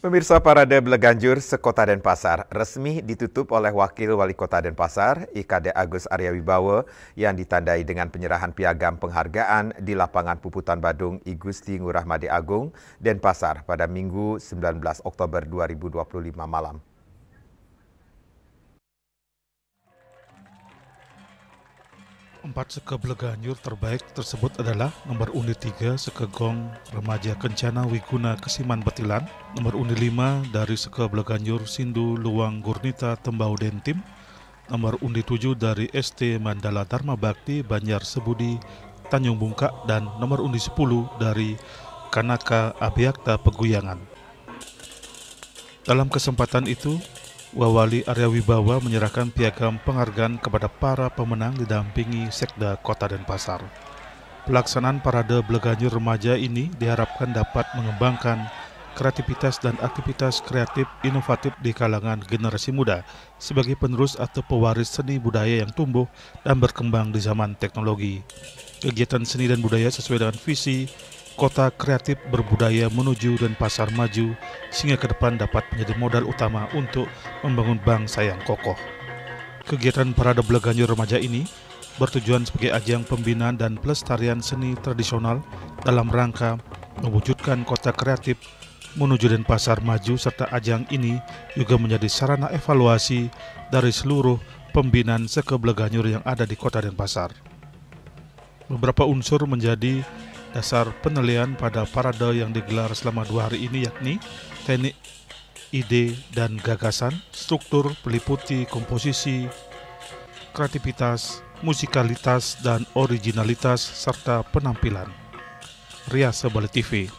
Pemirsa, Parade Bleganjur sekota Denpasar resmi ditutup oleh Wakil Wali Kota Denpasar, IKD Agus Arya Wibowo, yang ditandai dengan penyerahan piagam penghargaan di lapangan Puputan Badung I Gusti Ngurah Madi Agung, Denpasar pada Minggu 19 Oktober 2025 malam. Empat seke Bleganjur terbaik tersebut adalah nomor undi 3 seke Gong Remaja Kencana Wiguna Kesiman Betilan, nomor undi 5 dari seke Bleganjur Sindu Luang Gurnita Tembau Dentim, nomor undi 7 dari ST Mandala Dharma Bakti Banjar Sebudi Tanjung Bungkak, dan nomor undi 10 dari Kanaka Abhyakta Peguyangan. Dalam kesempatan itu, Wawali Arya Wibowo menyerahkan piagam penghargaan kepada para pemenang didampingi Sekda Kota Denpasar. Pelaksanaan Parade Bleganjur Remaja ini diharapkan dapat mengembangkan kreativitas dan aktivitas kreatif inovatif di kalangan generasi muda sebagai penerus atau pewaris seni budaya yang tumbuh dan berkembang di zaman teknologi. Kegiatan seni dan budaya sesuai dengan visi Kota Kreatif Berbudaya menuju Denpasar maju, sehingga ke depan dapat menjadi modal utama untuk membangun bangsa yang kokoh. Kegiatan Parade Bleganjur Remaja ini bertujuan sebagai ajang pembinaan dan pelestarian seni tradisional dalam rangka mewujudkan kota kreatif menuju Denpasar maju, serta ajang ini juga menjadi sarana evaluasi dari seluruh pembinaan seke Bleganjur yang ada di Kota Denpasar. Beberapa unsur menjadi dasar penilaian pada parade yang digelar selama 2 hari ini, yakni teknik, ide dan gagasan, struktur, peliputi, komposisi, kreativitas, musikalitas, dan originalitas, serta penampilan. Ria Sebali TV.